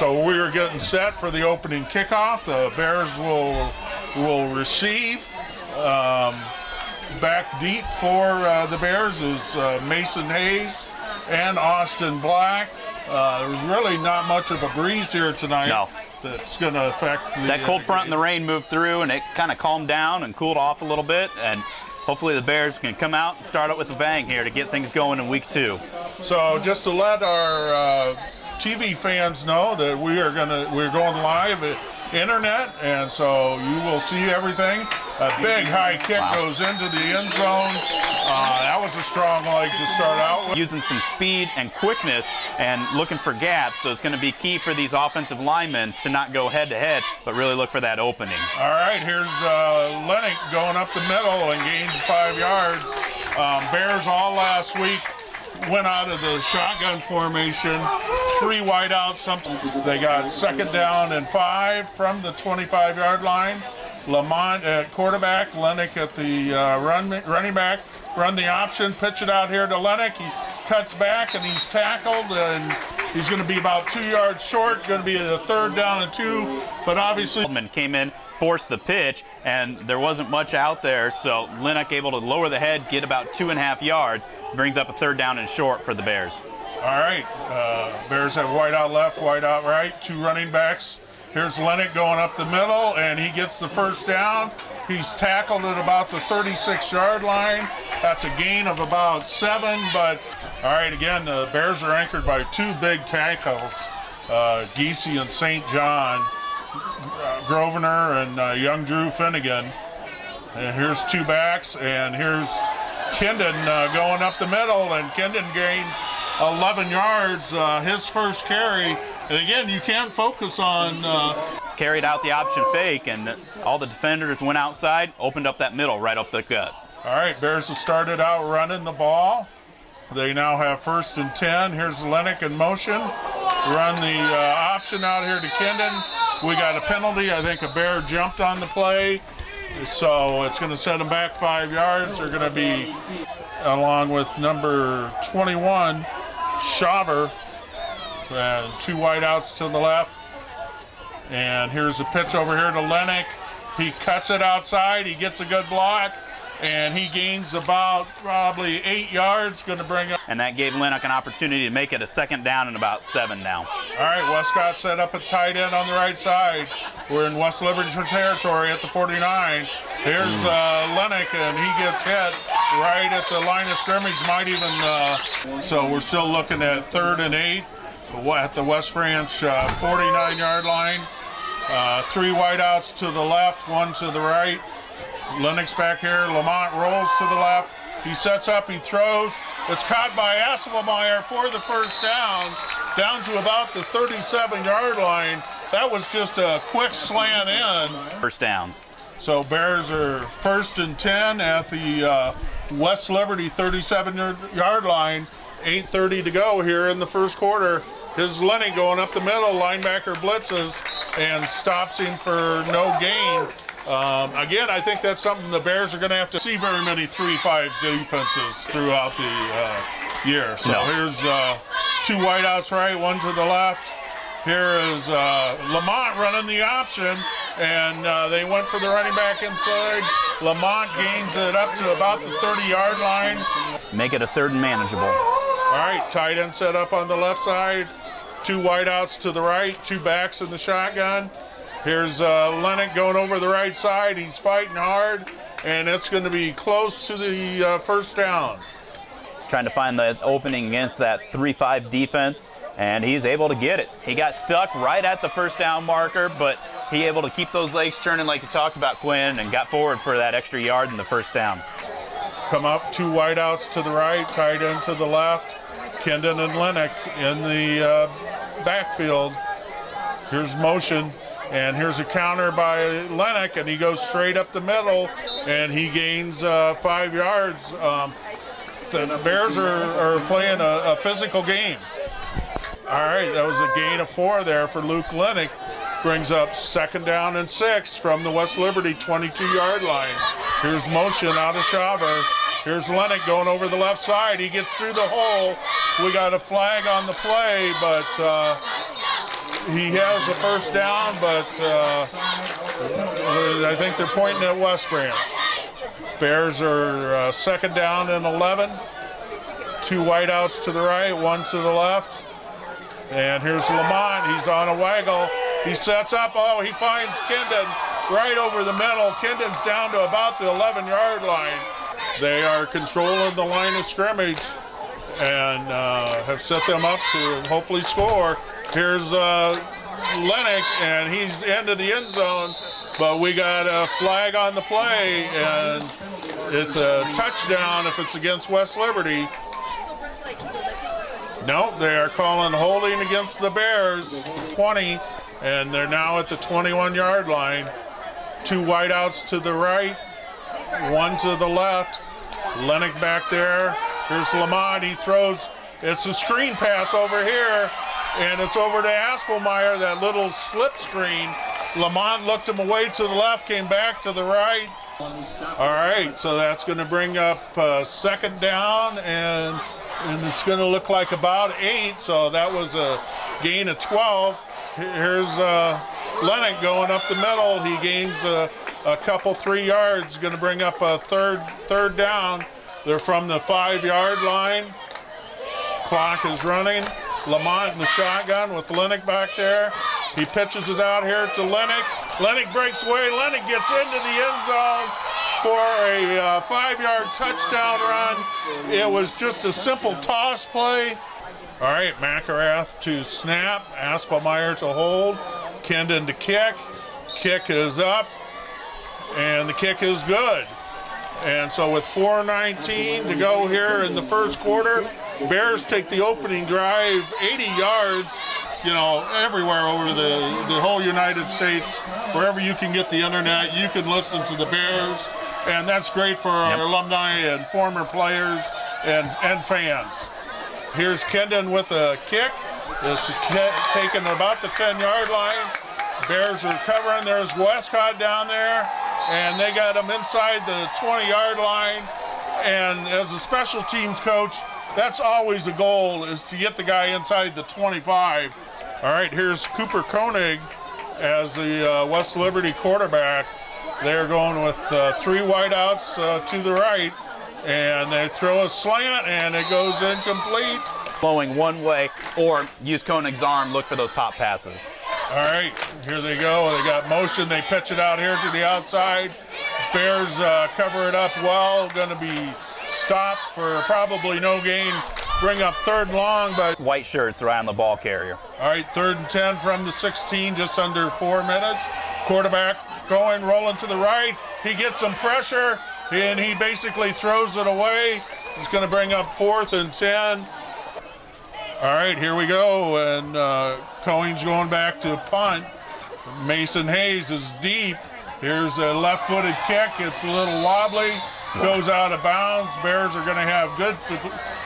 So we are getting set for the opening kickoff. The Bears will receive. Back deep for the Bears is Mason Hayes and Austin Black. There's really not much of a breeze here tonight. No. That's going to affect the, that cold front and the rain moved through, and it kind of calmed down and cooled off a little bit, and hopefully the Bears can come out and start it with a bang here to get things going in week 2. So just to let our TV fans know that we're going live at internet, and so you will see everything. A big high kick goes into the end zone. That was a strong leg to start out with. Using some speed and quickness and looking for gaps, so it's going to be key for these offensive linemen to not go head-to-head, but really look for that opening. All right, here's Lennox going up the middle and gains 5 yards. Bears all last week went out of the shotgun formation, 3 wideouts. They got 2nd down and 5 from the 25-yard line. Lamont at quarterback, Lennox at the running back. Run the option, pitch it out here to Lennox. He cuts back and he's tackled, and he's going to be about 2 yards short. Going to be a 3rd down and 2, but obviously came in, forced the pitch, and there wasn't much out there, so Lennox able to lower the head, get about 2.5 yards, brings up a 3rd down and short for the Bears. All right, Bears have wide out left, wide out right, 2 running backs. Here's Lennox going up the middle, and he gets the 1st down. He's tackled at about the 36-yard line. That's a gain of about 7, but all right, again, the Bears are anchored by 2 big tackles, Giese and St. John, Grosvenor and young Drew Finnegan. And here's 2 backs, and here's Kendon going up the middle, and Kendon gains 11 yards, his first carry. And again, you can't focus on... Carried out the option fake, and all the defenders went outside, opened up that middle right up the gut. All right, Bears have started out running the ball. They now have 1st and 10. Here's Lennox in motion. Run the option out here to Kendon. We got a penalty. I think a Bear jumped on the play, so it's going to set them back 5 yards. They're going to be, along with number 21, Shaver, and 2 wideouts to the left. And here's a pitch over here to Lennox. He cuts it outside. He gets a good block, and he gains about probably 8 yards. Going to bring up. And that gave Lennox an opportunity to make it a 2nd down and about 7 now. All right, Westcott set up a tight end on the right side. We're in West Liberty territory at the 49. Here's Lennox, and he gets hit right at the line of scrimmage. Might even. So we're still looking at 3rd and 8 at the West Branch 49-yard line. 3 wideouts to the left, 1 to the right. Lennox back here. Lamont rolls to the left. He sets up, he throws. It's caught by Asselmeyer for the 1st down to about the 37-yard line. That was just a quick slant in. 1st down. So Bears are 1st and 10 at the West Liberty 37-yard line. 8:30 to go here in the 1st quarter. Here's Lenny going up the middle. Linebacker blitzes and stops him for no gain. Again, I think that's something the Bears are going to have to see very many 3-5 defenses throughout the year. So here's 2 wideouts right, 1 to the left. Here is Lamont running the option, and they went for the running back inside. Lamont gains it up to about the 30-yard line. Make it a 3rd and manageable. All right, tight end set up on the left side. 2 wideouts to the right, 2 backs in the shotgun. Here's Lennox going over the right side. He's fighting hard, and it's going to be close to the 1st down. Trying to find the opening against that 3-5 defense, and he's able to get it. He got stuck right at the 1st down marker, but he able to keep those legs turning like you talked about, Quinn, and got forward for that extra yard in the 1st down. Come up, 2 wideouts to the right, tight end to the left. Kendon and Lennox in the backfield. Here's motion, and here's a counter by Lennox, and he goes straight up the middle, and he gains 5 yards. The Bears are playing a physical game. All right, that was a gain of 4 there for Luke Lennox. Brings up 2nd down and 6 from the West Liberty 22-yard line. Here's motion out of Shaver. Here's Lennox going over the left side. He gets through the hole. We got a flag on the play, but he has a first down, but I think they're pointing at West Branch. Bears are second down and 11. 2 wideouts to the right, 1 to the left. And here's Lamont. He's on a waggle. He sets up. Oh, he finds Kindon right over the middle. Kindon's down to about the 11-yard line. They are controlling the line of scrimmage and have set them up to hopefully score. Here's Lennox, and he's into the end zone, but we got a flag on the play, and it's a touchdown if it's against West Liberty. Nope, they are calling holding against the Bears, 20, and they're now at the 21-yard line. 2 wideouts to the right, 1 to the left. Lennox back there. Here's Lamont. He throws. It's a screen pass over here, and it's over to Aspelmeyer, that little slip screen. Lamont looked him away to the left, came back to the right. All right, so that's going to bring up second down, and it's going to look like about 8, so that was a gain of 12. Here's Lennox going up the middle. He gains a couple 3 yards, going to bring up a third down. They're from the 5-yard line. Clock is running. Lamont in the shotgun with Lennox back there. He pitches it out here to Lennox. Lennox breaks away. Lennox gets into the end zone for a 5-yard touchdown run. It was just a simple toss play. All right, McElrath to snap. Aspelmeyer to hold. Kindon to kick. Kick is up, and the kick is good. And so with 4:19 to go here in the first quarter, Bears take the opening drive 80 yards, you know, everywhere over the whole United States. Wherever you can get the internet, you can listen to the Bears. And that's great for our alumni and former players and fans. Here's Kindon with a kick. It's taken about the 10-yard line. Bears are covering. There's Westcott down there, and they got him inside the 20-yard line. And as a special teams coach, that's always a goal, is to get the guy inside the 25. All right, here's Cooper Koenig as the West Liberty quarterback. They're going with 3 wideouts to the right, and they throw a slant, and it goes incomplete. Flowing one way, or use Koenig's arm, look for those pop passes. All right, here they go. They got motion. They pitch it out here to the outside. Bears cover it up well. Going to be stopped for probably no gain. Bring up 3rd and long, but White shirts around the ball carrier. all right, 3rd and 10 from the 16, just under 4 minutes. Quarterback going, rolling to the right. He gets some pressure, and he basically throws it away. He's going to bring up 4th and 10. All right, here we go, and Cohen's going back to punt. Mason Hayes is deep. Here's a left-footed kick. It's a little wobbly, goes out of bounds. Bears are going to have good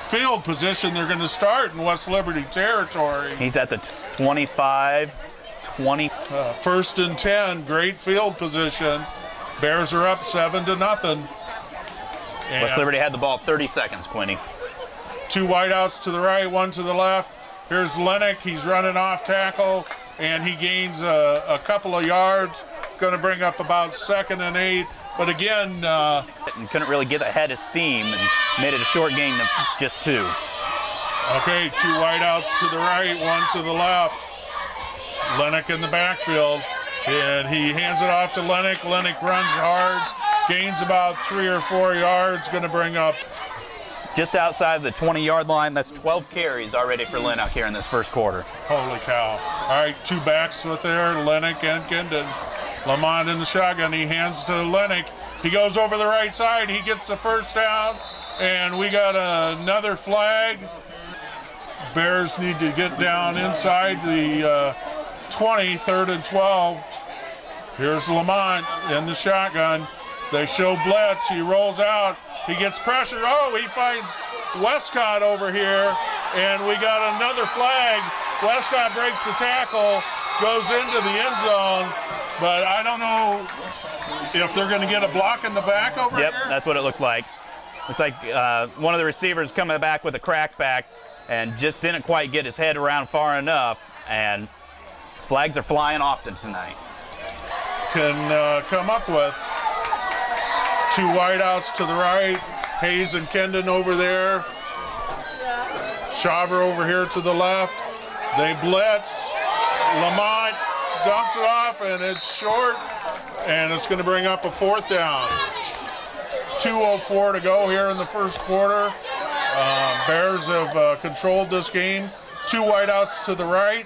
field position. They're going to start in West Liberty territory. He's at the 25, 20. 1st and 10, great field position. Bears are up 7-0. West Liberty had the ball 30 seconds, Quinny. 2 wideouts to the right, 1 to the left. Here's Lennox. He's running off tackle, and he gains a couple of yards. Going to bring up about 2nd and 8. But again, And couldn't really get ahead of steam and made it a short gain of just 2. okay, 2 wideouts to the right, 1 to the left. Lennox in the backfield, and he hands it off to Lennox. Lennox runs hard, gains about 3 or 4 yards. Going to bring up Just outside the 20-yard line. That's 12 carries already for Lennox here in this first quarter. Holy cow. All right, 2 backs with there, Lennox and Kindon. Lamont in the shotgun. He hands to Lennox. He goes over the right side. He gets the first down, and we got another flag. Bears need to get down inside the 20, 3rd and 12. Here's Lamont in the shotgun. They show blitz. He rolls out. He gets pressure. Oh, he finds Westcott over here, and we got another flag. Westcott breaks the tackle, goes into the end zone, but I don't know if they're going to get a block in the back over here. Yep, that's what it looked like. Looked like one of the receivers coming back with a crackback and just didn't quite get his head around far enough, and Flags are flying often tonight. Can come up with 2 wideouts to the right. Hayes and Kendon over there. Shaver over here to the left. They blitz. Lamont dumps it off, and it's short, and it's going to bring up a 4th down. 2:04 to go here in the first quarter. Bears have controlled this game. 2 wideouts to the right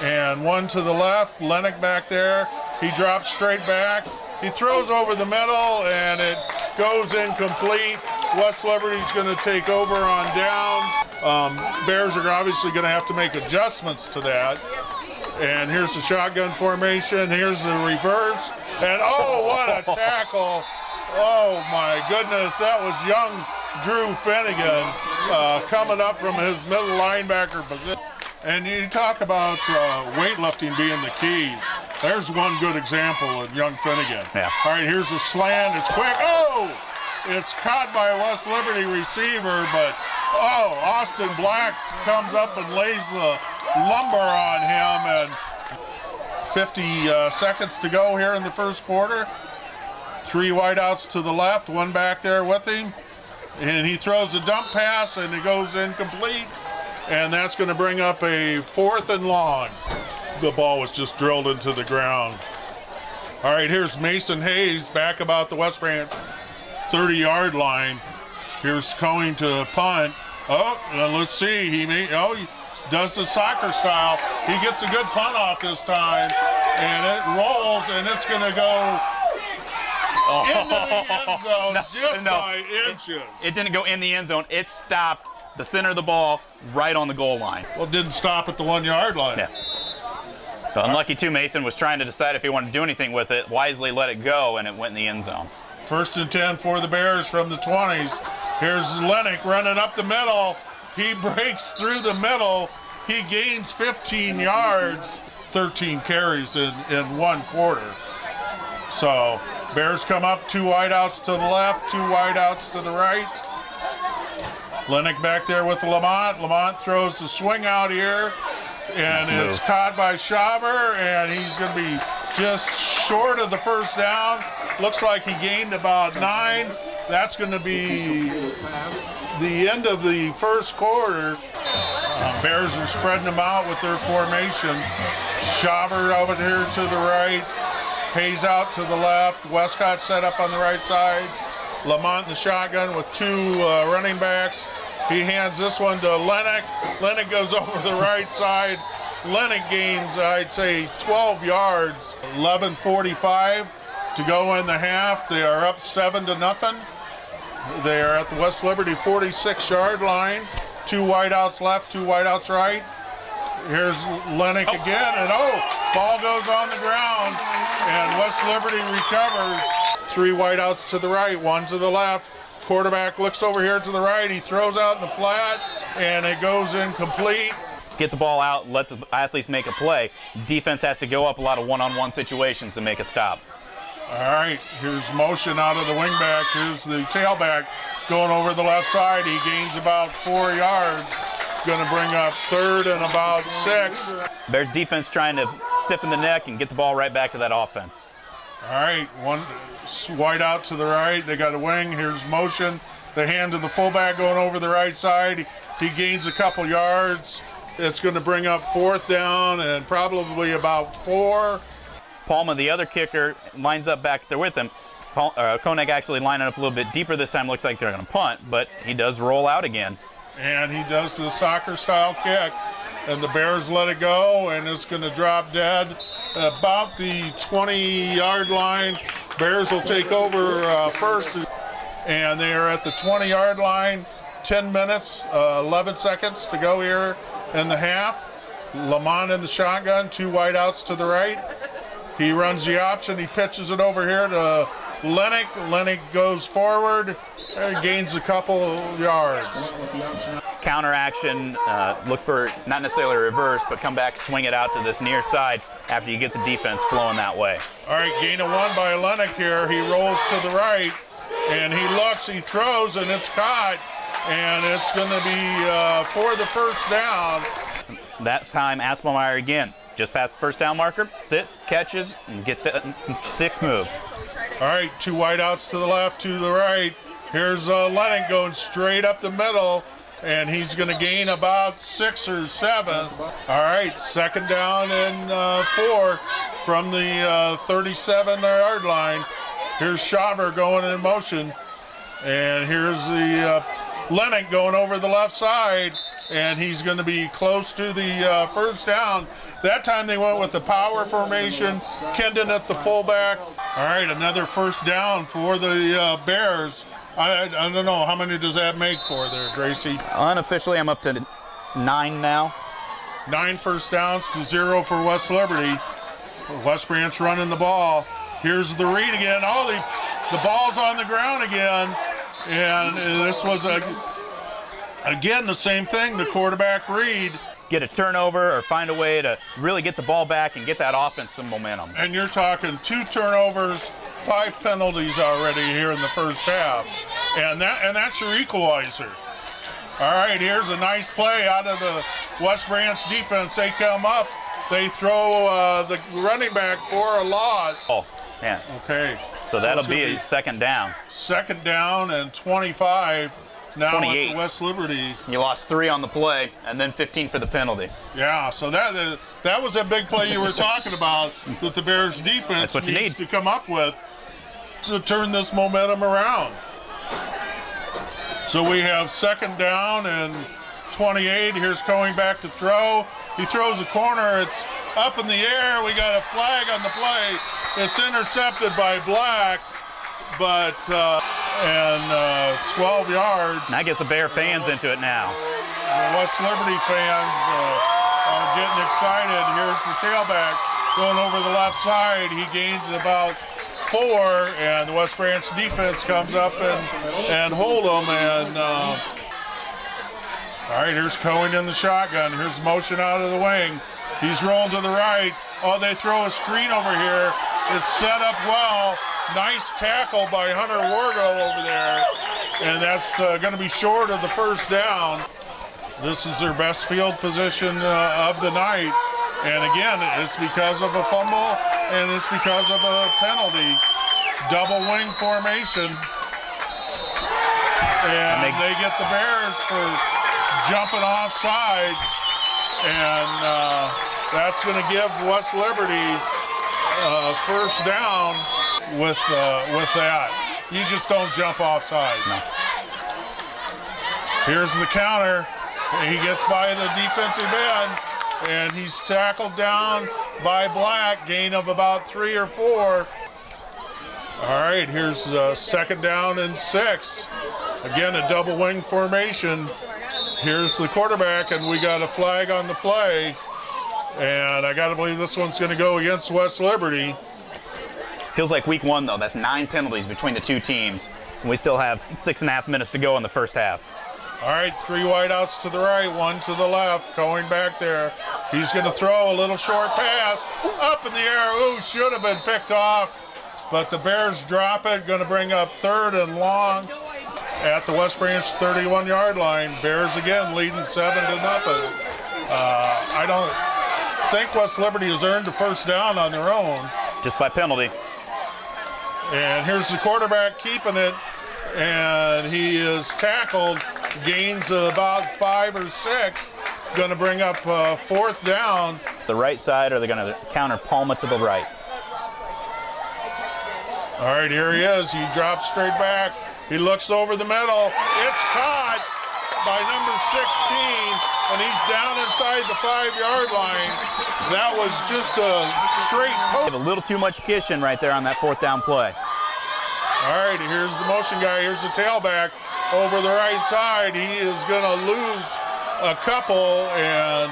and 1 to the left. Lennox back there. He drops straight back. He throws over the middle, and it goes incomplete. West Liberty's going to take over on downs. Bears are obviously going to have to make adjustments to that. And here's the shotgun formation. Here's the reverse. And oh, what a tackle. Oh my goodness, that was young Drew Finnegan coming up from his middle linebacker position. And you talk about weightlifting being the keys. There's one good example of young Finnegan. Yeah. All right, here's a slant. It's quick. Oh! It's caught by a West Liberty receiver, but oh, Austin Black comes up and lays the lumber on him, and 50 seconds to go here in the first quarter. 3 wideouts to the left, 1 back there with him, and he throws a dump pass, and it goes incomplete, and that's going to bring up a 4th and long. The ball was just drilled into the ground. All right, here's Mason Hayes back about the West Branch 30-yard line. Here's Cohen to punt. Oh, let's see. He does the soccer style. He gets a good punt off this time, and it rolls, and it's going to go into the end zone by inches. It didn't go in the end zone. It stopped the center of the ball right on the goal line. Well, it didn't stop at the 1-yard line. Yeah. The unlucky 2 Mason was trying to decide if he wanted to do anything with it, wisely let it go, and it went in the end zone. 1st and 10 for the Bears from the 20s. Here's Lennox running up the middle. He breaks through the middle. He gains 15 yards, 13 carries in 1 quarter. So Bears come up, 2 wideouts to the left, 2 wideouts to the right. Lennox back there with Lamont. Lamont throws the swing out here, and it's caught by Shaver, and he's going to be just short of the 1st down. Looks like he gained about 9. That's going to be the end of the first quarter. Bears are spreading them out with their formation. Shaver over here to the right. Hayes out to the left. Westcott set up on the right side. Lamont in the shotgun with 2 running backs. He hands this one to Lennox. Lennox goes over the right side. Lennox gains, I'd say, 12 yards. 11:45 to go in the half. They are up 7-0. They are at the West Liberty 46-yard line. 2 wideouts left, 2 wideouts right. Here's Lennox again, and ball goes on the ground, and West Liberty recovers. 3 wideouts to the right, 1 to the left. Quarterback looks over here to the right. He throws out in the flat, and it goes incomplete. Get the ball out, let the athletes make a play. Defense has to go up a lot of one-on-one situations to make a stop. All right, here's motion out of the wingback. Here's the tailback going over the left side. He gains about 4 yards. Going to bring up 3rd and about 6. Bears defense trying to stiffen the neck and get the ball right back to that offense. All right, 1 wide out to the right. They got a wing. Here's motion. The hand to the fullback going over the right side. He gains a couple yards. It's going to bring up 4th down and probably about 4. Palma, the other kicker, lines up back there with him. Koenig actually lining up a little bit deeper this time. Looks like they're going to punt, but he does roll out again. And he does the soccer-style kick, and the Bears let it go, and it's going to drop dead about the 20-yard line. Bears will take over first, and they are at the 20-yard line. 10 minutes, 11 seconds to go here in the half. Lamont in the shotgun, 2 wideouts to the right. He runs the option. He pitches it over here to Lennox. Lennox goes forward and gains a couple yards. Counter action, look for not necessarily a reverse, but come back, swing it out to this near side after you get the defense flowing that way. All right, gain of 1 by Lennox here. He rolls to the right, and he looks, he throws, and it's caught. And it's going to be for the 1st down. That time, Aspelmeyer again. just past the first down marker, sits, catches, and gets to 6 moved. All right, 2 wideouts to the left, to the right. Here's Lennon going straight up the middle, and he's going to gain about 6 or 7. All right, 2nd down and 4 from the 37-yard line. Here's Shaver going in motion, and here's the Lennon going over the left side, and he's going to be close to the first down. That time they went with the power formation, Kendon at the fullback. All right, another first down for the Bears. I don't know, how many does that make for there, Gracie? Unofficially, I'm up to 9 now. 9 first downs to 0 for West Liberty. West Branch running the ball. Here's the read again. Oh, the ball's on the ground again. And this was, again, the same thing, the quarterback read. Get a turnover or find a way to really get the ball back and get that offense some momentum. And you're talking 2 turnovers, 5 penalties already here in the first half. And that's your equalizer. All right, here's a nice play out of the West Branch defense. They come up, they throw the running back for a loss. Oh, yeah. Okay. So that'll be a 2nd down. 2nd down and 25. Now 28. at West Liberty. You lost 3 on the play and then 15 for the penalty. Yeah, so that was a big play you were talking about that the Bears defense needs to come up with to turn this momentum around. So we have 2nd down and 28. Here's going back to throw. He throws a corner. It's up in the air. We got a flag on the play. It's intercepted by Black, but 12 yards. And that gets the Bear fans into it now. The West Liberty fans are getting excited. Here's the tailback going over the left side. He gains about 4, and the West Branch defense comes up and hold him. And all right, here's Cohen in the shotgun. Here's motion out of the wing. He's rolling to the right. Oh, they throw a screen over here. It's set up well. Nice tackle by Hunter Wargo over there. And that's going to be short of the first down. This is their best field position of the night. And again, it's because of a fumble and it's because of a penalty. Double wing formation. And they get the Bears for jumping off sides. And that's going to give West Liberty first down with that. You just don't jump off sides. No. Here's the counter. He gets by the defensive end, and he's tackled down by Black, gain of about 3 or 4. All right, here's 2nd down and 6. Again, a double wing formation. Here's the quarterback, and we got a flag on the play. And I got to believe this one's going to go against West Liberty. Feels like week 1, though. That's 9 penalties between the 2 teams. And we still have 6.5 minutes to go in the first half. All right, 3 wideouts to the right, 1 to the left. Going back there. He's going to throw a little short pass. Up in the air. Ooh, should have been picked off. But the Bears drop it. Going to bring up 3rd and long at the West Branch 31-yard line. Bears again leading 7-0. I don't think West Liberty has earned the first down on their own. Just by penalty. And here's the quarterback keeping it, and he is tackled, gains about 5 or 6, going to bring up 4th down. The right side, or they're going to counter Palma to the right. All right, here he is. He drops straight back. He looks over the middle. It's caught by number 16, and he's down inside the 5-yard line. That was just a straight poke. A little too much cushion right there on that 4th down play. All right, here's the motion guy. Here's the tailback over the right side. He is going to lose a couple, and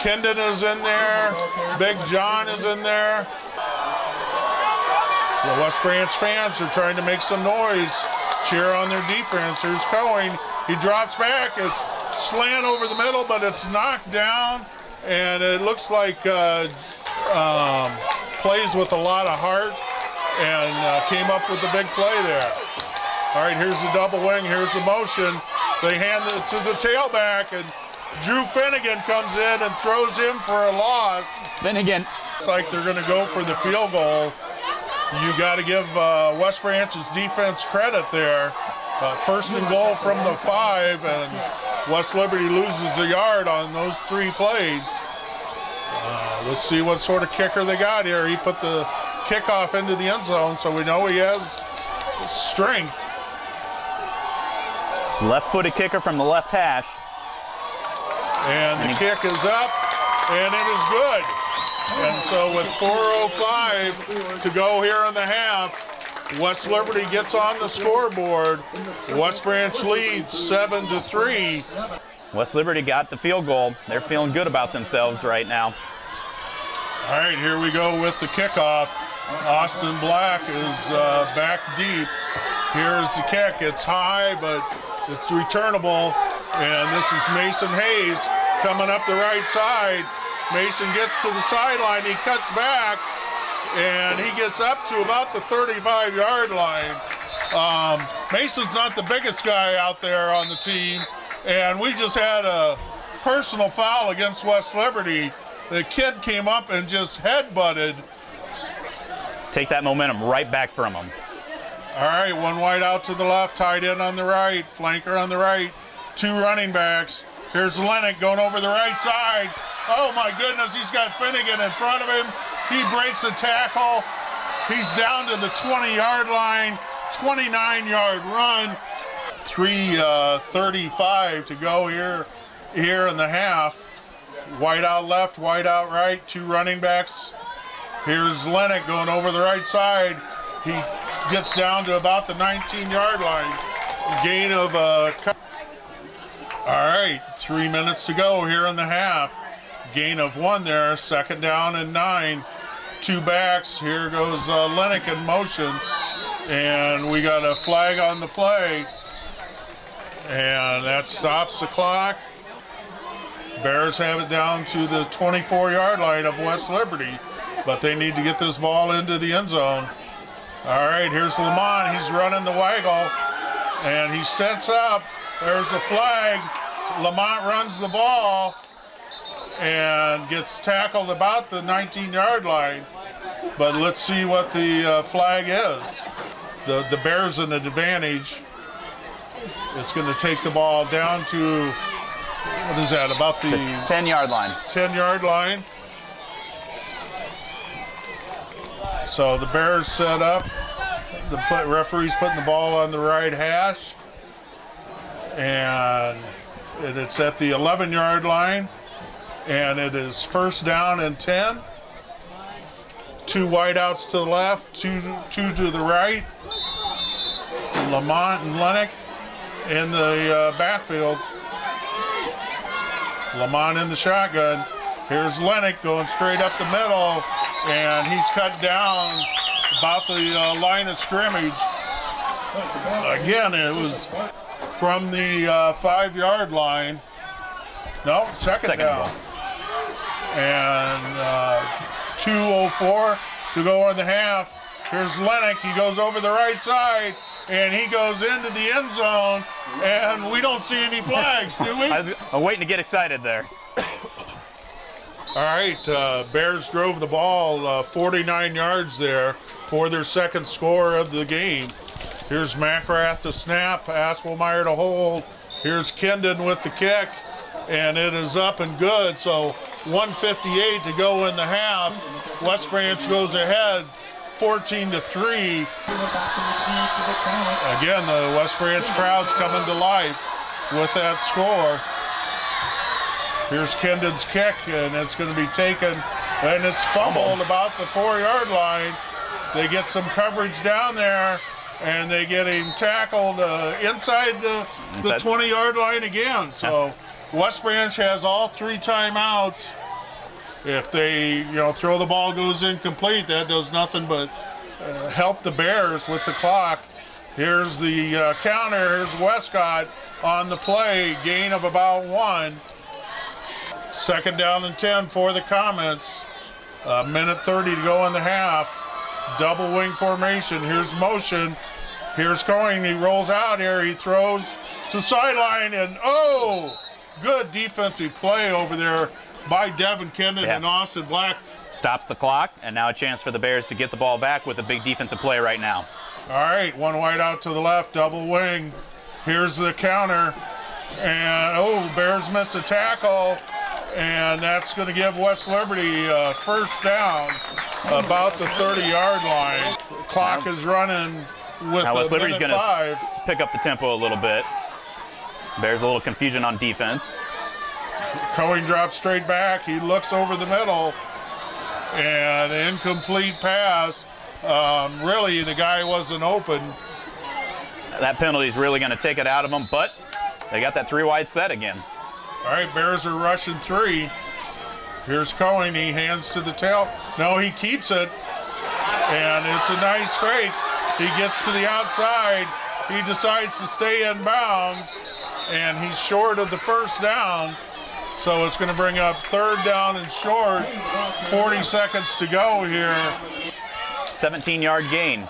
Kendon is in there. Big John is in there. The West Branch fans are trying to make some noise, cheer on their defense. Here's Cohen. He drops back. It's slant over the middle, but it's knocked down, and it looks like plays with a lot of heart, and came up with the big play there. All right, here's the double wing. Here's the motion. They hand it to the tailback, and Drew Finnegan comes in and throws him for a loss. Finnegan. It's like they're going to go for the field goal. You got to give West Branch's defense credit there. First and goal from the 5, and West Liberty loses a yard on those 3 plays. Let's see what sort of kicker they got here. He put the kickoff into the end zone, so we know he has strength. Left-footed kicker from the left hash. And the kick is up, and it is good. And so with 4:05 to go here in the half, West Liberty gets on the scoreboard. West Branch leads 7-3. West Liberty got the field goal. They're feeling good about themselves right now. All right, here we go with the kickoff. Austin Black is back deep. Here's the kick. It's high, but it's returnable. And this is Mason Hayes coming up the right side. Mason gets to the sideline. He cuts back, and he gets up to about the 35-yard line. Mason's not the biggest guy out there on the team, and we just had a personal foul against West Liberty. The kid came up and just headbutted. Take that momentum right back from him. All right, one wide out to the left, tight end on the right, flanker on the right, 2 running backs. Here's Lennox going over the right side. Oh my goodness, he's got Finnegan in front of him. He breaks a tackle. He's down to the 20-yard line, 29-yard run. 3:35 to go here in the half. Wide out left, wide out right, 2 running backs. Here's Lennox going over the right side. He gets down to about the 19-yard line. Gain of a cut. All right, 3 minutes to go here in the half. Gain of 1 there, 2nd down and 9. 2 backs. Here goes Lennox in motion. And we got a flag on the play. And that stops the clock. Bears have it down to the 24-yard line of West Liberty, but they need to get this ball into the end zone. All right, here's Lamont. He's running the waggle, and he sets up. There's the flag. Lamont runs the ball and gets tackled about the 19-yard line, but let's see what the flag is. The Bears in an advantage. It's going to take the ball down to, what is that, about the 10-yard line. 10-yard line. So the Bears set up. The referee's putting the ball on the right hash. And it's at the 11-yard line. And it is 1st down and 10. 2 wideouts to the left, two to the right. Lamont and Lennox in the backfield. Lamont in the shotgun. Here's Lennox going straight up the middle, and he's cut down about the line of scrimmage. Again, it was from the 5-yard line. No, second down. And 2:04 to go in the half. Here's Lennox. He goes over the right side, and he goes into the end zone, and we don't see any flags, do we? I'm waiting to get excited there. All right, Bears drove the ball 49 yards there for their 2nd score of the game. Here's McRath to snap, Aspelmeyer to hold. Here's Kendon with the kick, and it is up and good. So 1:58 to go in the half. West Branch goes ahead 14-3. Again, the West Branch crowd's coming to life with that score. Here's Kendon's kick, and it's going to be taken, and it's fumbled about the 4-yard line. They get some coverage down there, and they get him tackled inside the 20-yard line again. So West Branch has all 3 timeouts. If they, throw the ball goes incomplete, that does nothing but help the Bears with the clock. Here's the counter. Here's Westcott on the play. Gain of about 1. 2nd down and 10 for the Comets. 1:30 to go in the half. Double wing formation. Here's motion. Here's going. He rolls out here. He throws to sideline, and good defensive play over there by Devin Kendon and Austin Black. Stops the clock, and now a chance for the Bears to get the ball back with a big defensive play right now. All right, one wide out to the left, double wing. Here's the counter. And, Bears missed a tackle. And that's going to give West Liberty first down about the 30-yard line. Clock is running with now West Liberty's minute 5. Pick up the tempo a little bit. Bears a little confusion on defense. Cohen drops straight back. He looks over the middle. And incomplete pass. Really, the guy wasn't open. That penalty is really going to take it out of them, but they got that 3-wide set again. All right, Bears are rushing 3. Here's Cohen. He hands to the tail. No, he keeps it. And it's a nice fake. He gets to the outside. He decides to stay in bounds. And he's short of the first down. So it's going to bring up 3rd down and short. 40 seconds to go here. 17-yard gain.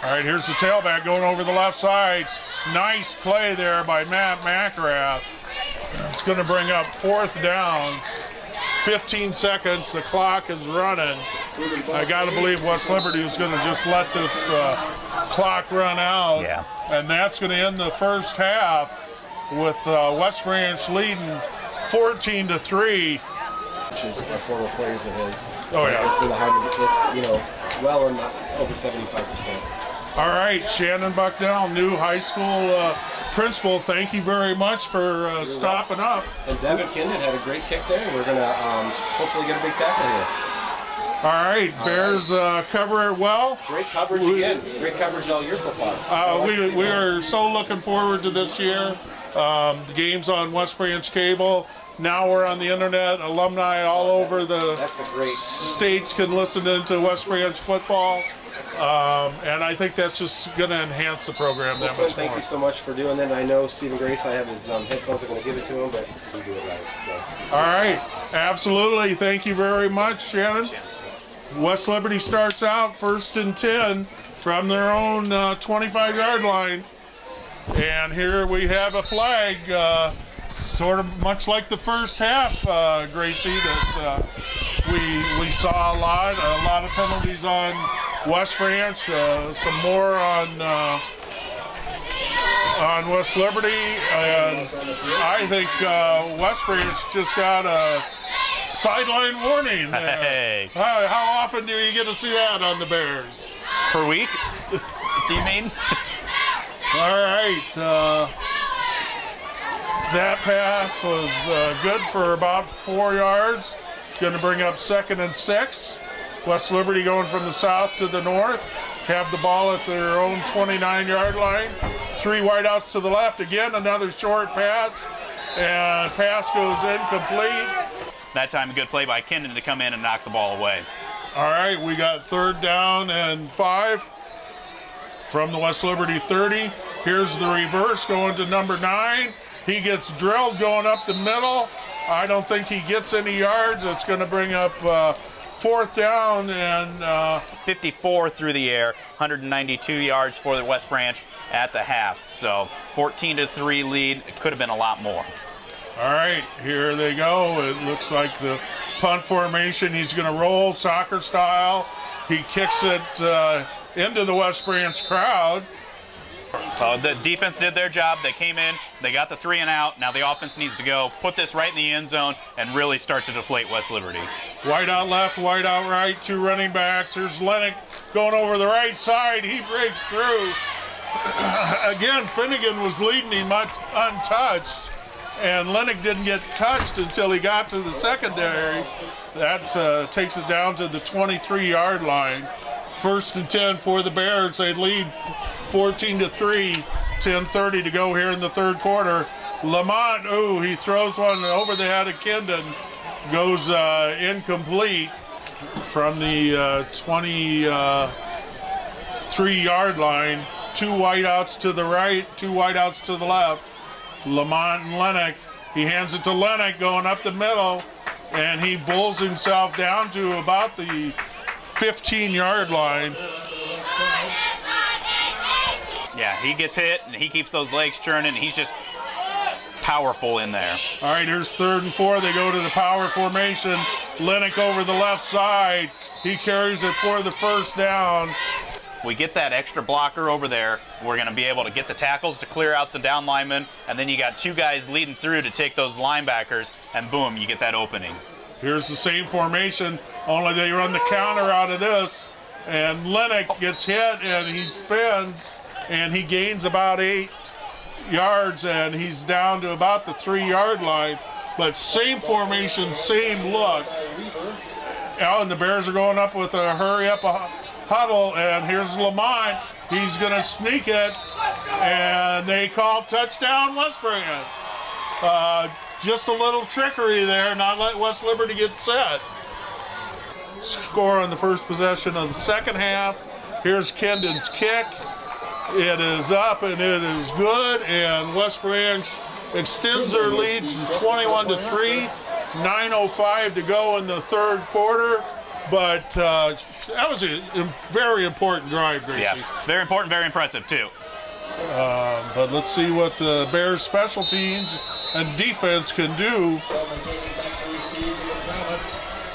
All right, here's the tailback going over the left side. Nice play there by Matt McElrath. It's going to bring up 4th down. 15 seconds. The clock is running. I got to believe West Liberty is going to just let this clock run out. Yeah. And that's going to end the first half with West Branch leading 14-3. Which is former players of his. Oh, yeah. It's in the high, it's, well in over 75%. All right, Shannon Bucknell, new high school principal. Thank you very much for stopping up. And Devin Kindon had a great kick there. We're going to hopefully get a big tackle here. All right, Bears cover it well. Great coverage again. Great coverage all year so far. We are so looking forward to this year. The game's on West Branch Cable. Now we're on the internet. Alumni all over the states can listen into West Branch football. And I think that's just going to enhance the program that much more. Thank you so much for doing that. I know Stephen Grace, I have his headphones. I'm going to give it to him, but you do it right. So. All right. Absolutely. Thank you very much, Shannon. West Liberty starts out 1st and 10 from their own 25-yard line. And here we have a flag, sort of much like the first half, Gracie, that we saw a lot of penalties on West Branch, some more on West Liberty, and I think West Branch just got a sideline warning. Hey. How often do you get to see that on the Bears? Per week? Do you mean? All right. That pass was good for about 4 yards. Going to bring up 2nd and 6. West Liberty going from the south to the north. Have the ball at their own 29-yard line. 3 wideouts to the left. Again, another short pass. And pass goes incomplete. That time a good play by Kendon to come in and knock the ball away. All right, we got 3rd down and 5 from the West Liberty 30. Here's the reverse going to number 9. He gets drilled going up the middle. I don't think he gets any yards. It's going to bring up 4th down and 54 through the air, 192 yards for the West Branch at the half. So 14-3 lead. It could have been a lot more. All right, here they go. It looks like the punt formation. He's going to roll soccer style. He kicks it into the West Branch crowd. The defense did their job. They came in, they got the 3 and out. Now the offense needs to go put this right in the end zone and really start to deflate West Liberty. Wide out left, wide out right, 2 running backs. There's Lennox going over the right side. He breaks through. Again, Finnegan was leading him untouched, and Lennox didn't get touched until he got to the secondary. That takes it down to the 23-yard line. 1st and 10 for the Bears. They lead 14-3. 10:30 to go here in the 3rd quarter. Lamont, he throws one over the head of Kendon. Goes incomplete from the 23-yard line. 2 wideouts to the right, 2 wideouts to the left. Lamont and Lennox. He hands it to Lennox going up the middle, and he bulls himself down to about the 15-yard line. Yeah, he gets hit and he keeps those legs churning. He's just powerful in there. All right, here's 3rd and 4. They go to the power formation. Lennox over the left side. He carries it for the first down. If we get that extra blocker over there, we're going to be able to get the tackles to clear out the down linemen, and then you got 2 guys leading through to take those linebackers, and boom, you get that opening. Here's the same formation, only they run the counter out of this, and Lennox gets hit, and he spins, and he gains about 8 yards, and he's down to about the 3-yard line. But same formation, same look. And the Bears are going up with a hurry-up huddle, and here's Lamont. He's going to sneak it, and they call touchdown West Branch. Just a little trickery there, not let West Liberty get set. Score on the first possession of the second half. Here's Kendon's kick. It is up, and it is good, and West Branch extends their lead to 21-3. 9:05 to go in the 3rd quarter. But that was a very important drive, Gracie. Yeah, very important, very impressive, too. But let's see what the Bears' special teams and defense can do.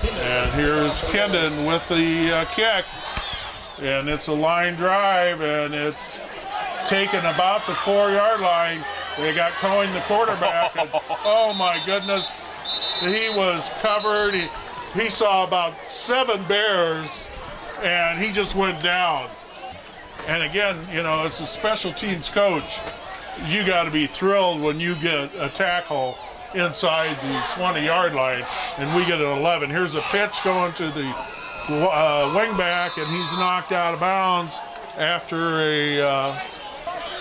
And here's Kendon with the kick. And it's a line drive, and it's taken about the 4-yard line. They got Cohen, the quarterback, and oh my goodness, he was covered. He saw about 7 Bears, and he just went down. And again, you know, as a special teams coach, you got to be thrilled when you get a tackle inside the 20-yard line, and we get an 11. Here's a pitch going to the wingback, and he's knocked out of bounds after a,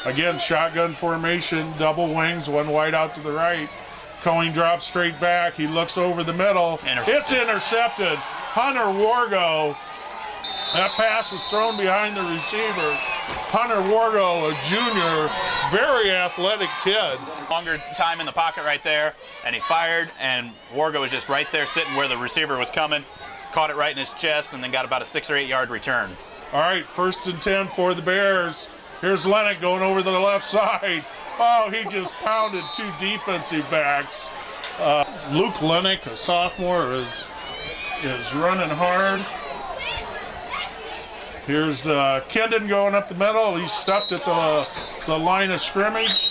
again, shotgun formation, double wings, one wide out to the right. Cohen drops straight back. He looks over the middle. It's intercepted. Hunter Wargo. That pass was thrown behind the receiver. Hunter Wargo, a junior, very athletic kid. Longer time in the pocket right there, and he fired, and Wargo was just right there sitting where the receiver was coming. Caught it right in his chest, and then got about a 6 or 8 yard return. All right, 1st and 10 for the Bears. Here's Lennox going over to the left side. Oh, he just pounded 2 defensive backs. Luke Lennox, a sophomore, is running hard. Here's Kendon going up the middle. He's stuffed at the line of scrimmage.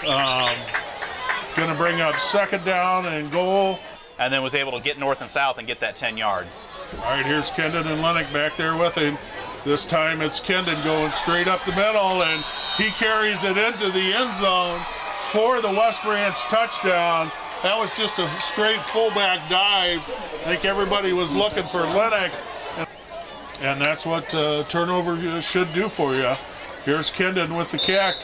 Going to bring up 2nd down and goal. And then was able to get north and south and get that 10 yards. All right, here's Kendon and Lennox back there with him. This time it's Kendon going straight up the middle, and he carries it into the end zone for the West Branch touchdown. That was just a straight fullback dive. I think everybody was looking for Lennox, and that's what turnover should do for you. Here's Kendon with the kick,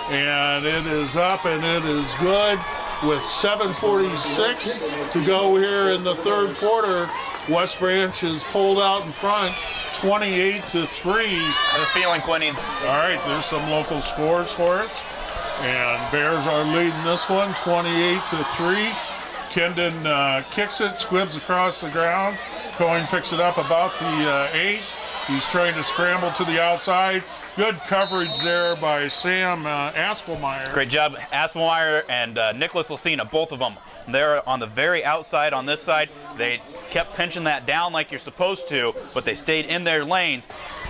and it is up, and it is good. With 7:46 to go here in the 3rd quarter, West Branch is pulled out in front, 28-3. I have a feeling, Quinny. All right, there's some local scores for us. And Bears are leading this one, 28-3. Kendon kicks it, squibs across the ground. Cohen picks it up about the 8. He's trying to scramble to the outside. Good coverage there by Sam Aspelmeyer. Great job, Aspelmeyer and Nicholas Lucina, both of them. They're on the very outside on this side. They kept pinching that down like you're supposed to, but they stayed in their lanes.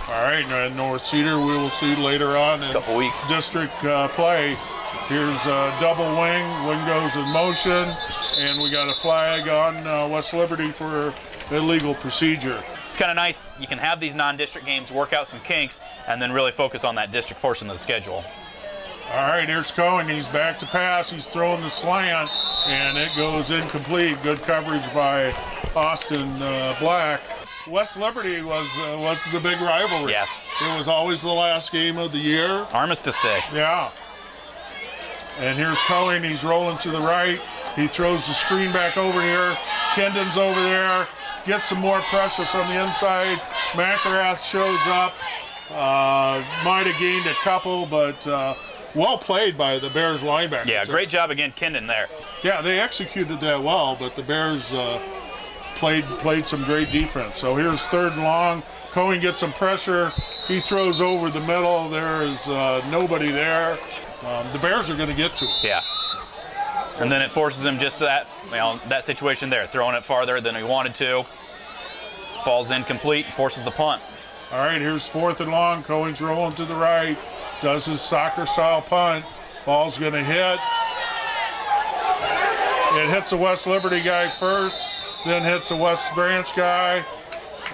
All right, and North Cedar we will see later on in couple weeks. District play. Here's double wing. Wing goes in motion, and we got a flag on West Liberty for illegal procedure. It's kind of nice. You can have these non-district games, work out some kinks, and then really focus on that district portion of the schedule. All right, here's Cohen. He's back to pass. He's throwing the slant, and it goes incomplete. Good coverage by Austin Black. West Liberty was the big rivalry. Yeah. It was always the last game of the year. Armistice Day. Yeah. And here's Cohen. He's rolling to the right. He throws the screen back over here. Kendon's over there. Gets some more pressure from the inside. McElrath shows up. Might have gained a couple, but well played by the Bears linebackers. Yeah, great job again, Kendon there. Yeah, they executed that well, but the Bears played some great defense. So here's 3rd and long. Cohen gets some pressure. He throws over the middle. There is nobody there. The Bears are going to get to him. Yeah. And then it forces him just to that situation there, throwing it farther than he wanted to. Falls incomplete, forces the punt. All right, here's 4th and long. Cohen's rolling to the right, does his soccer-style punt. Ball's going to hit. It hits the West Liberty guy first, then hits the West Branch guy.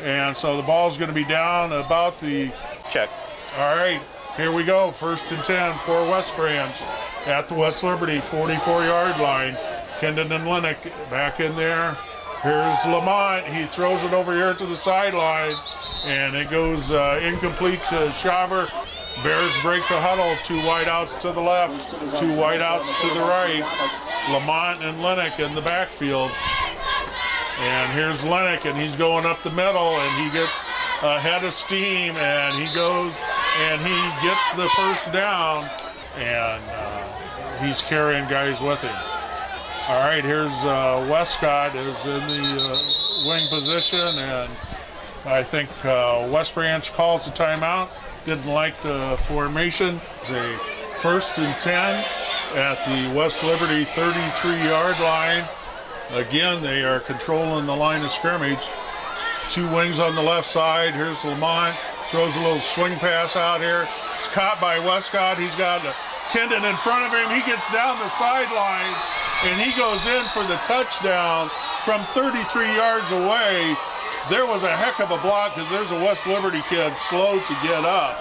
And so the ball's going to be down about the... Check. All right, here we go. 1st and 10 for West Branch at the West Liberty 44-yard line. Kendon and Lennox back in there. Here's Lamont. He throws it over here to the sideline, and it goes incomplete to Shaver. Bears break the huddle. 2 wideouts to the left, 2 wideouts to the right. Lamont and Lennox in the backfield. And here's Lennox, and he's going up the middle, and he gets a head of steam, and he goes and he gets the first down, and he's carrying guys with him. All right, here's Westcott is in the wing position, and I think West Branch calls the timeout. Didn't like the formation. It's a 1st and 10 at the West Liberty 33-yard line. Again, they are controlling the line of scrimmage. 2 wings on the left side. Here's Lamont. Throws a little swing pass out here. It's caught by Westcott. He's got Kendon in front of him. He gets down the sideline, and he goes in for the touchdown from 33 yards away. There was a heck of a block because there's a West Liberty kid slow to get up.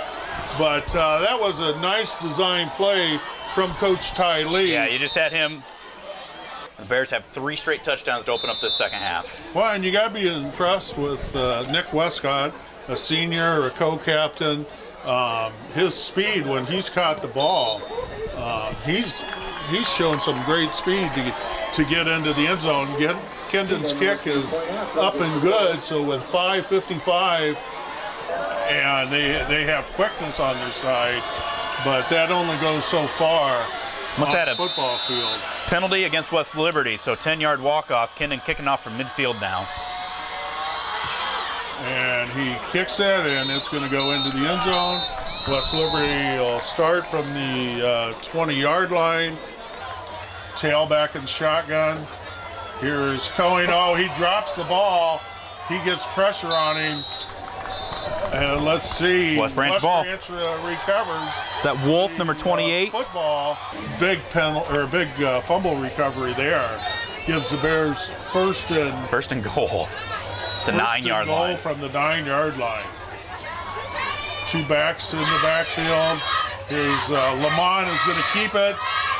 But that was a nice design play from Coach Ty Lee. Yeah, you just had him. The Bears have 3 straight touchdowns to open up this second half. Well, and you got to be impressed with Nick Westcott, a senior, a co-captain. His speed when he's caught the ball, he's shown some great speed to get into the end zone. Kendon's kick is up and good, so with 5:55, and they have quickness on their side, but that only goes so far. Must on have the football field. Penalty against West Liberty, so 10-yard walk-off. Kendon kicking off from midfield now. And he kicks it, and it's going to go into the end zone. West Liberty will start from the 20-yard line. Tailback and shotgun. Here's Cohen. Oh, he drops the ball. He gets pressure on him. And let's see. West Branch ball. Recovers. Is that Wolf, number 28? Football. Big fumble recovery there. Gives the Bears first and goal. The 9-yard line. From the 9-yard line. 2 backs in the backfield. Here's Lamont is going to keep it.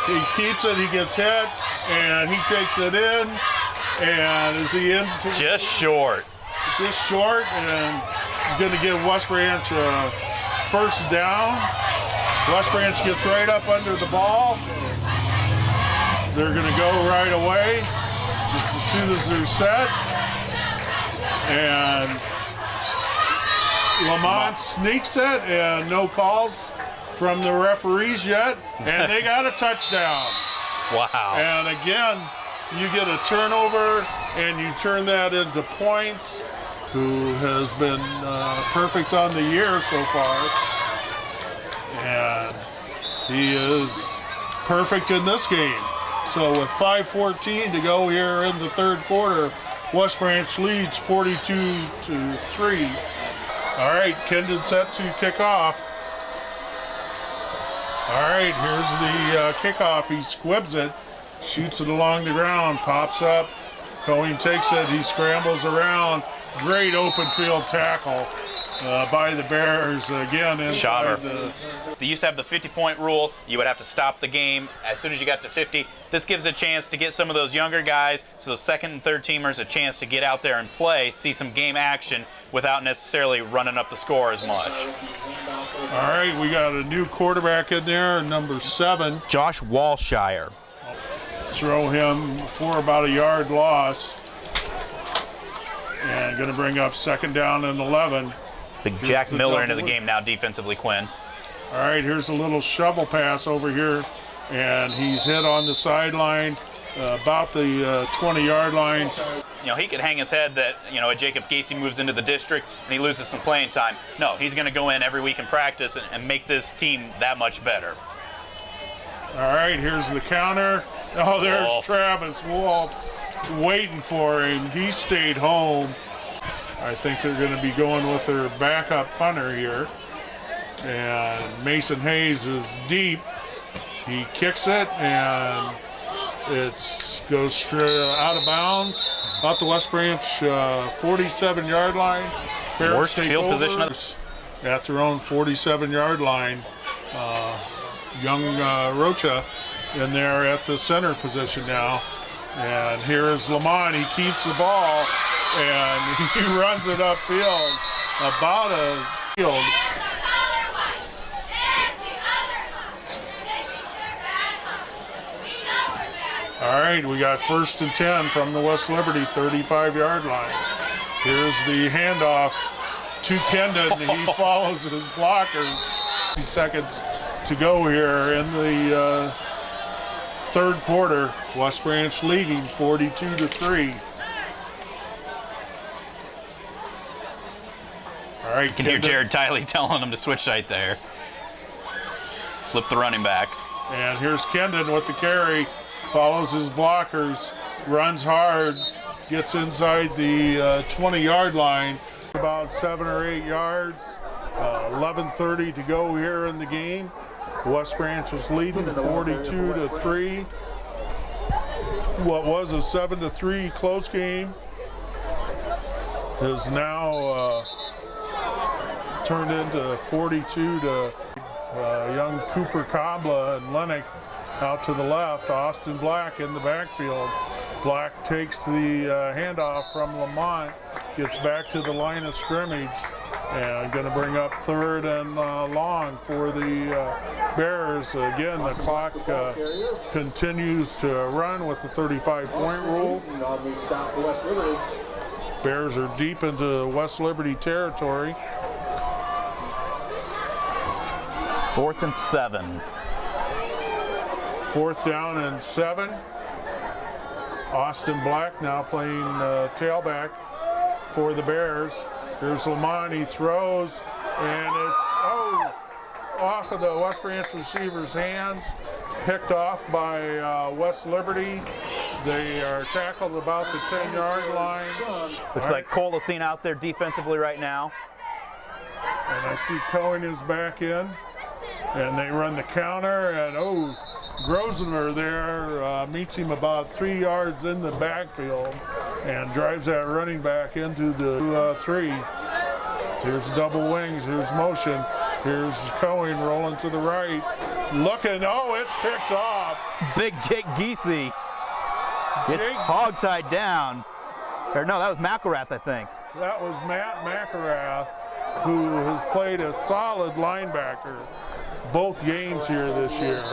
He keeps it. He gets hit, and he takes it in. And is he in? Just short. Just short, and he's going to give West Branch a first down. West Branch gets right up under the ball. They're going to go right away, just as soon as they're set. And Lamont sneaks it, and no calls from the referees yet, and they got a touchdown. Wow. And again, you get a turnover, and you turn that into points. Who has been perfect on the year so far. And he is perfect in this game. So with 5:14 to go here in the 3rd quarter, West Branch leads 42-3. All right, Kendon set to kick off. All right, here's the kickoff. He squibs it, shoots it along the ground, pops up. Cohen takes it, he scrambles around. Great open field tackle by the Bears again inside They used to have the 50-point rule. You would have to stop the game as soon as you got to 50. This gives a chance to get some of those younger guys, so those 2nd and 3rd teamers, a chance to get out there and play, see some game action without necessarily running up the score as much. All right, we got a new quarterback in there, number 7. Josh Walshire. Throw him for about a yard loss. And going to bring up 2nd down and 11. Big Jack Miller into the game now defensively, Quinn. All right, here's a little shovel pass over here, and he's hit on the sideline about the 20-yard line. You know, he could hang his head that, you know, Jacob Casey moves into the district and he loses some playing time. No, he's going to go in every week in practice and make this team that much better. All right, here's the counter. Oh, there's Travis Wolf waiting for him. He stayed home. I think they're going to be going with their backup punter here. And Mason Hayes is deep. He kicks it, and it goes straight out of bounds, out the West Branch 47-yard line. Bears Worst take field over position at their own 47-yard line. Young Rocha in there at the center position now. And here is Lamont. He keeps the ball, and he runs it upfield, about a field. All right, we got 1st and 10 from the West Liberty 35-yard line. Here's the handoff to Kendon. He follows his blockers. 50 seconds to go here in the third quarter. West Branch leading 42-3. All right, You can hear Jared Tiley telling him to switch right there. Flip the running backs. And here's Kendon with the carry. Follows his blockers, runs hard, gets inside the 20-yard line, about 7 or 8 yards. 11:30 to go here in the game. West Branch is leading 42-3. What was a 7-3 close game is now turned into 42 to young Cooper Kabla and Lennox. Out to the left, Austin Black in the backfield. Black takes the handoff from Lamont, gets back to the line of scrimmage, and going to bring up 3rd and long for the Bears. Again, the clock continues to run with the 35-point rule. Bears are deep into West Liberty territory. 4th and 7. 4th down and 7. Austin Black now playing tailback for the Bears. Here's Lamont, he throws, and it's off of the West Branch receiver's hands, picked off by West Liberty. They are tackled about the 10-yard line. Looks like Cole Lacine out there defensively right now. And I see Cohen is back in, and they run the counter, and Grosvenor there meets him about 3 yards in the backfield and drives that running back into the 3. Here's double wings, here's motion, here's Cohen rolling to the right, looking, it's picked off. Big Jake Giese gets hog-tied down. Or no, that was McElrath, I think. That was Matt McElrath, who has played a solid linebacker both games here this year.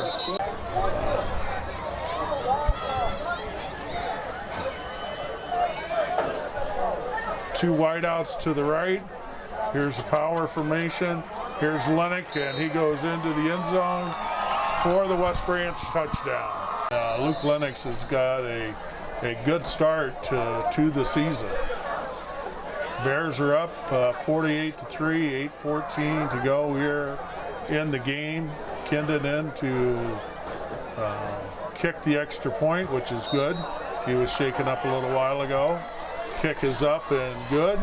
Two wideouts to the right. Here's the power formation. Here's Lennox, and he goes into the end zone for the West Branch touchdown. Luke Lennox has got a good start to the season. Bears are up 48-3, 8:14 to go here in the game. Kendon in to kick the extra point, which is good. He was shaken up a little while ago. Kick is up and good.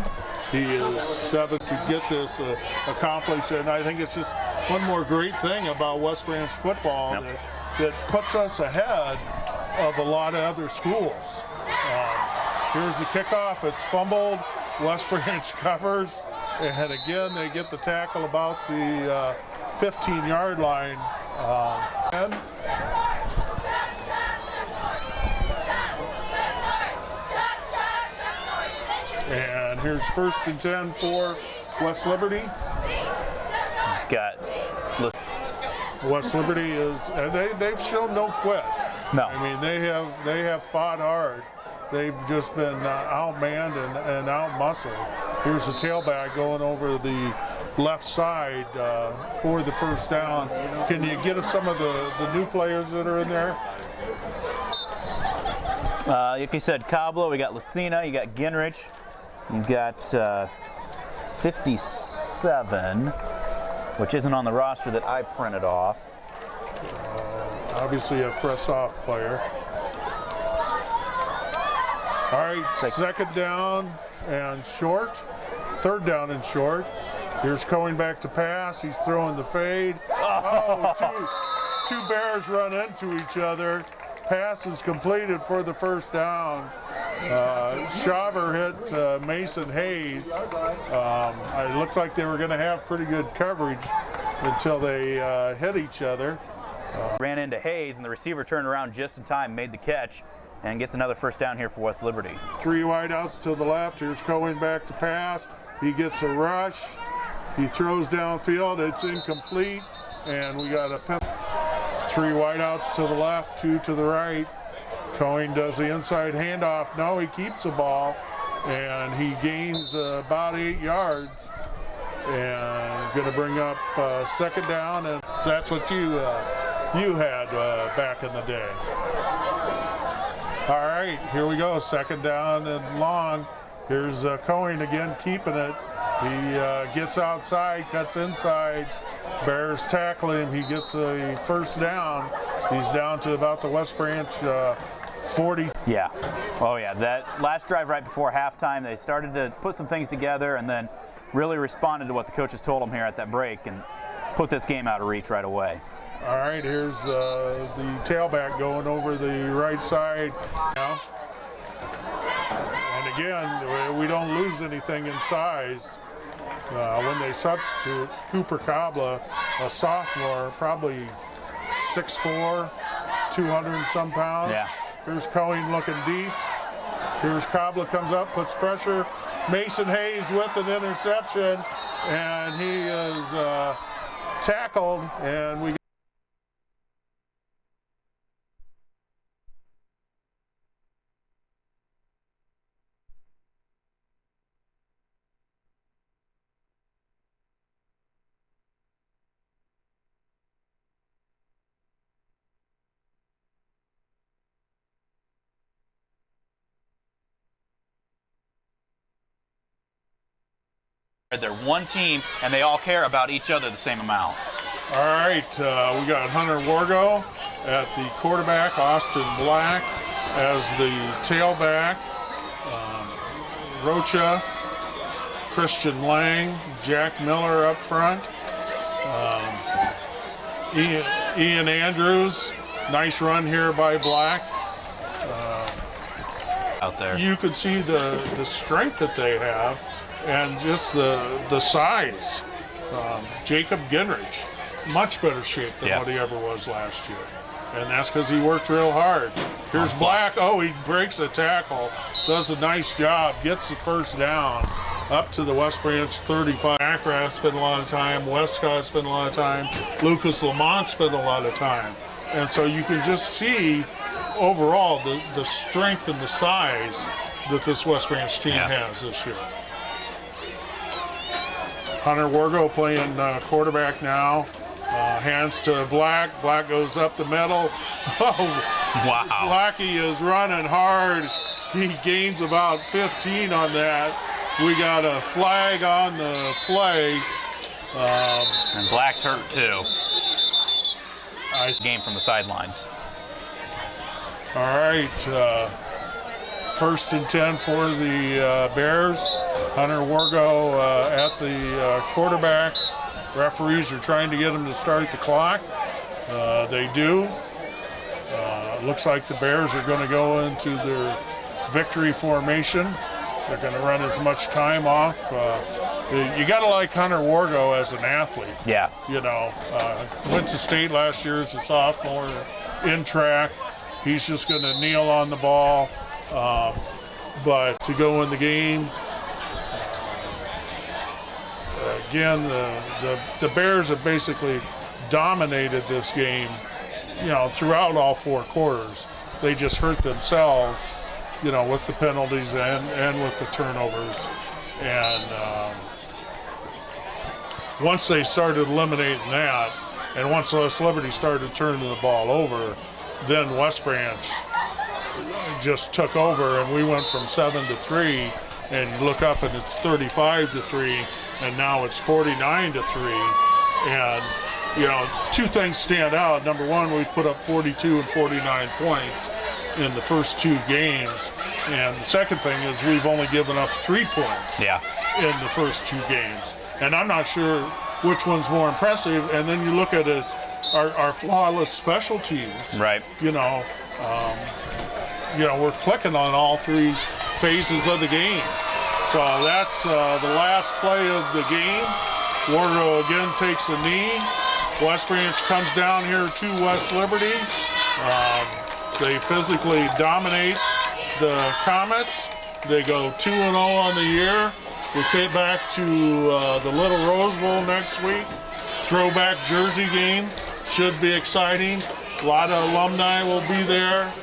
He is 7 to get this accomplished, and I think it's just one more great thing about West Branch football that puts us ahead of a lot of other schools. Here's the kickoff. It's fumbled. West Branch covers, and again they get the tackle about the 15-yard line. And here's 1st and 10 for West Liberty. Got West Liberty is, and they've shown no quit. no. I mean, they have fought hard. They've just been outmanned and outmuscled. Here's the tailback going over the left side for the 1st down. Can you get us some of the new players that are in there? Like you said, Cablo, we got Lucina, you got Ginrich, you got 57, which isn't on the roster that I printed off. obviously a fresh off player. All right, second down and short. Third down and short. Here's Cohen back to pass. He's throwing the fade. Oh, two Bears run into each other. Pass is completed for the first down. Shaver hit Mason Hayes. It looked like they were going to have pretty good coverage until they hit each other. Ran into Hayes, and the receiver turned around just in time, made the catch, and gets another first down here for West Liberty. 3 wideouts to the left. Here's Cohen back to pass. He gets a rush. He throws downfield. It's incomplete, and we got a penalty. 3 wideouts to the left, 2 to the right. Cohen does the inside handoff. No, he keeps the ball, and he gains about 8 yards. And going to bring up second down, and that's what you had back in the day. All right, here we go. Second down and long. Here's Cohen again, keeping it. He gets outside, cuts inside. Bears tackle him. He gets a first down. He's down to about the West Branch 40. Yeah. Oh, yeah. That last drive right before halftime, they started to put some things together and then really responded to what the coaches told them here at that break and put this game out of reach right away. All right, here's the tailback going over the right side now. And again, we don't lose anything in size. When they substitute Cooper Kabla, a sophomore, probably 6'4", 200 and some pounds. Yeah. Here's Cohen looking deep. Here's Kabla comes up, puts pressure. Mason Hayes with an interception, and he is tackled, and we They're one team, and they all care about each other the same amount. All right, we got Hunter Wargo at the quarterback, Austin Black as the tailback, Rocha, Christian Lang, Jack Miller up front, Ian Andrews. Nice run here by Black. Out there. You could see the strength that they have and just the size. Jacob Ginrich, much better shape than what he ever was last year. And that's because he worked real hard. Here's Black. Oh, he breaks a tackle, does a nice job, gets the first down up to the West Branch 35. Ackrat spent a lot of time, Westcott spent a lot of time, Lucas Lamont spent a lot of time. And so you can just see overall the strength and the size that this West Branch team has this year. Hunter Wargo playing quarterback now. Hands to Black. Black goes up the middle. Oh, wow. Blackie is running hard. He gains about 15 on that. We got a flag on the play. And Black's hurt too. Game from the sidelines. All right. First and 10 for the Bears. Hunter Wargo at the quarterback. Referees are trying to get him to start the clock. They do. Looks like the Bears are going to go into their victory formation. They're going to run as much time off. You got to like Hunter Wargo as an athlete. Yeah. You know, went to state last year as a sophomore in track. He's just going to kneel on the ball. But to go in the game, again, the Bears have basically dominated this game, you know, throughout all 4 quarters. They just hurt themselves, you know, with the penalties and with the turnovers. And once they started eliminating that, and once West Liberty started turning the ball over, then West Branch just took over, and we went from 7-3, and look up and it's 35-3, and now it's 49-3. And you know, two things stand out. Number one, we put up 42 and 49 points in the first two games. And the second thing is we've only given up 3 points in the first two games. And I'm not sure which one's more impressive. And then you look at it, our flawless special teams. Right. You know, we're clicking on all three phases of the game. So that's the last play of the game. Wargo again takes a knee. West Branch comes down here to West Liberty. They physically dominate the Comets. They go 2-0 on the year. We get back to the Little Rose Bowl next week. Throwback jersey game should be exciting. A lot of alumni will be there.